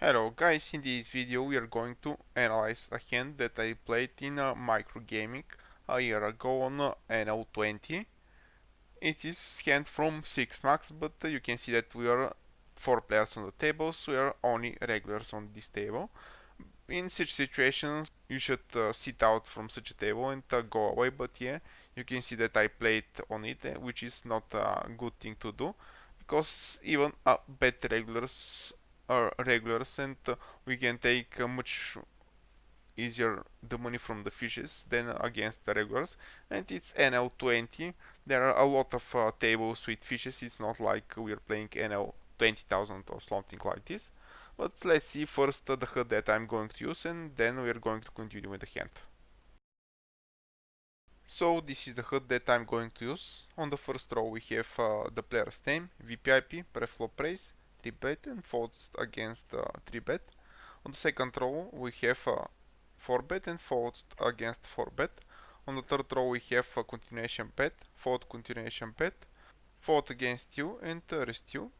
Hello guys, in this video we are going to analyze a hand that I played in Microgaming a year ago on NL20. It is hand from 6 max, but you can see that we are 4 players on the table, so we are only regulars on this table. In such situations you should sit out from such a table and go away, but yeah, you can see that I played on it, which is not a good thing to do, because even bad regulars are regulars, and we can take much easier the money from the fishes than against the regulars. And it's NL20. There are a lot of tables with fishes. It's not like we're playing NL 20,000 or something like this. But let's see first the HUD that I'm going to use, and then we're going to continue with the hand. So this is the HUD that I'm going to use. On the first row we have the player's name, VPIP, preflop raise, 3-bet and folds against 3-bet. On the second row we have 4-bet and folds against 4-bet. On the third row we have a continuation bet, fold continuation bet, fold against you and rest you.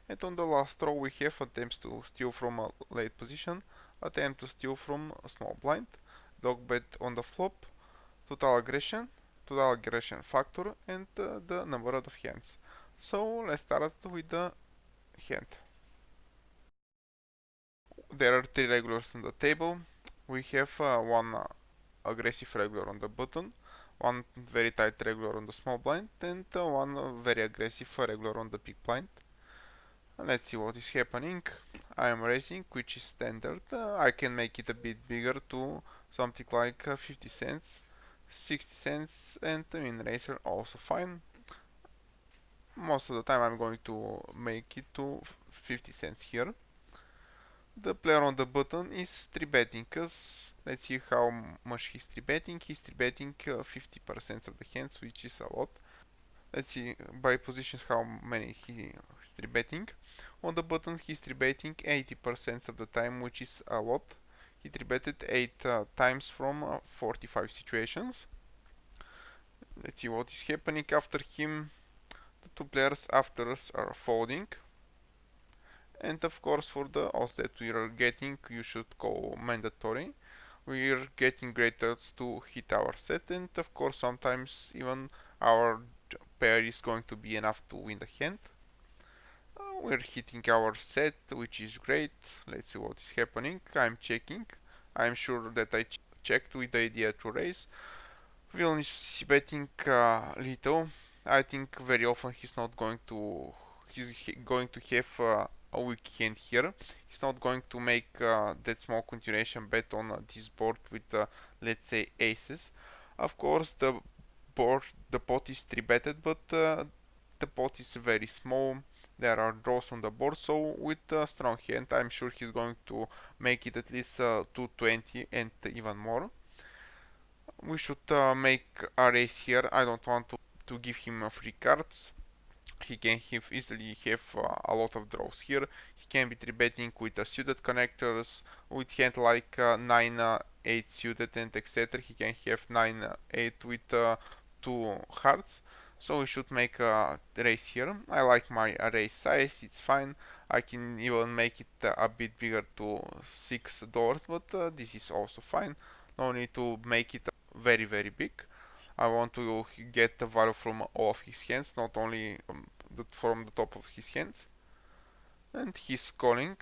And on the last row we have attempts to steal from a late position, attempt to steal from a small blind, dog bet on the flop, total aggression factor, and the number of hands. So let's start with the hand. There are 3 regulars on the table. We have one aggressive regular on the button, one very tight regular on the small blind, and one very aggressive regular on the big blind. Let's see what is happening. I am raising, which is standard. I can make it a bit bigger to something like 50 cents, 60 cents, and in racer also fine. Most of the time I'm going to make it to 50 cents here. The player on the button is 3-betting, cause let's see how much he's 3-betting. He's 3-betting 50% of the hands, which is a lot. Let's see by positions how many he's 3-betting. On the button he's 3-betting 80% of the time, which is a lot. He 3-betted 8 times from 45 situations. Let's see what is happening after him. The 2 players after us are folding. And of course for the odds that we are getting, you should go mandatory. We are getting great odds to hit our set, and of course sometimes even our pair is going to be enough to win the hand. We're hitting our set, which is great. Let's see what is happening. I'm checking. I'm sure that I checked with the idea to raise. Villain is betting little. I think very often he's going to have a weak hand here. He's not going to make that small continuation bet on this board with let's say aces. Of course the pot is 3-betted, but the pot is very small. There are draws on the board, so with a strong hand I'm sure he's going to make it at least 220 and even more. We should make a raise here. I don't want to give him free cards. He can easily have a lot of draws here. He can be 3-betting with suited connectors, with hand like 9-8 suited and etc. He can have 9-8 with 2 hearts. So we should make a raise here. I like my raise size, it's fine. I can even make it a bit bigger to $6, but this is also fine. No need to make it very big. I want to get the value from all of his hands, not only from the top of his hands. And he's calling.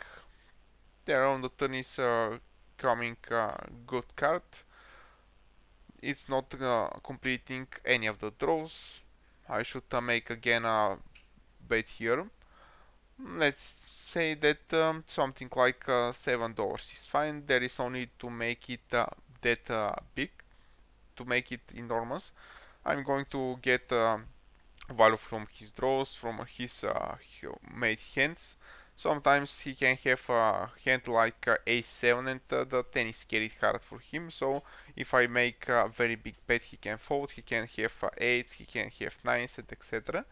There on the turn is coming a good card. It's not completing any of the draws. I should make again a bet here. Let's say that something like $7 is fine. There is only to make it that big, to make it enormous. I'm going to get value from his draws, from his made hands. Sometimes he can have a hand like a7, and the 10 is carried hard for him. So if I make a very big bet, he can fold. He can have 8s, he can have 9s, and etc.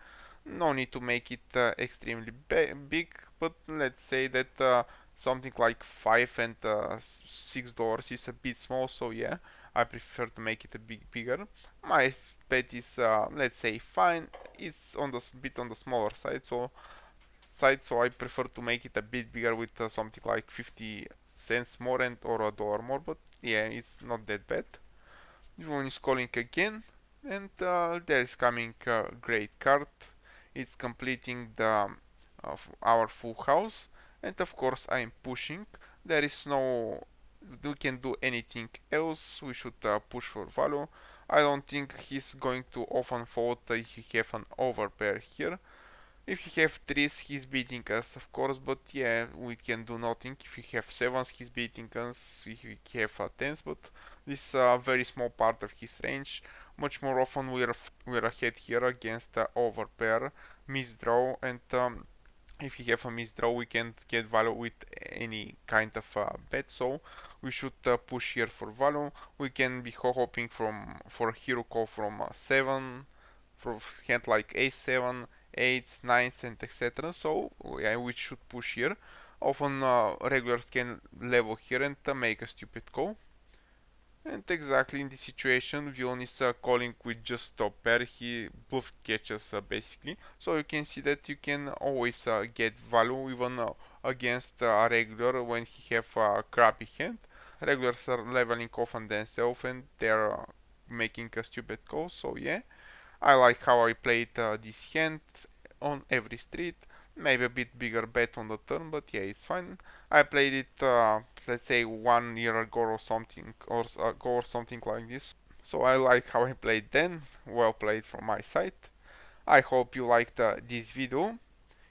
No need to make it extremely big, but let's say that something like $5 and $6 is a bit small. So yeah, I prefer to make it a bit bigger. My bet is let's say fine. It's on the bit on the smaller side, so side, so I prefer to make it a bit bigger with something like 50 cents more and or a dollar more, but yeah, it's not that bad. Villain is calling again, and there is coming a great card. It's completing the of our full house, and of course I am pushing. There is no, we can do anything else. We should push for value. I don't think he's going to often fold if you have an overpair here. If you have threes, he's beating us, of course, but yeah, we can do nothing. If you have sevens, he's beating us. If you have tens, but this is a very small part of his range. Much more often, we're ahead here against the overpair, misdraw, and if you have a misdraw, we can get value with any kind of bet. So we should push here for value. We can be hoping for hero call from 7 for hand like a7, 8s, 9s, and etc. So yeah, we should push here. Often regulars can level here and make a stupid call. And exactly in this situation, villain is calling with just top pair. He bluff catches basically. So you can see that you can always get value even against a regular when he have a crappy hand. Regulars are leveling off on themselves and they're making a stupid call. So yeah. I like how I played this hand on every street. Maybe a bit bigger bet on the turn, but yeah, it's fine. I played it, let's say 1 year ago or something like this. So I like how I played then. Well played from my side. I hope you liked this video.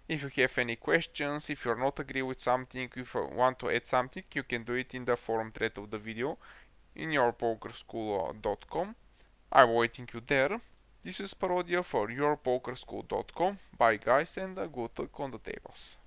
If you have any questions, if you're not agree with something, if you want to add something, you can do it in the forum thread of the video in YourPokerSchool.com. I'm waiting you there. This is Parodia for YourPokerSchool.com. Bye guys and good luck on the tables.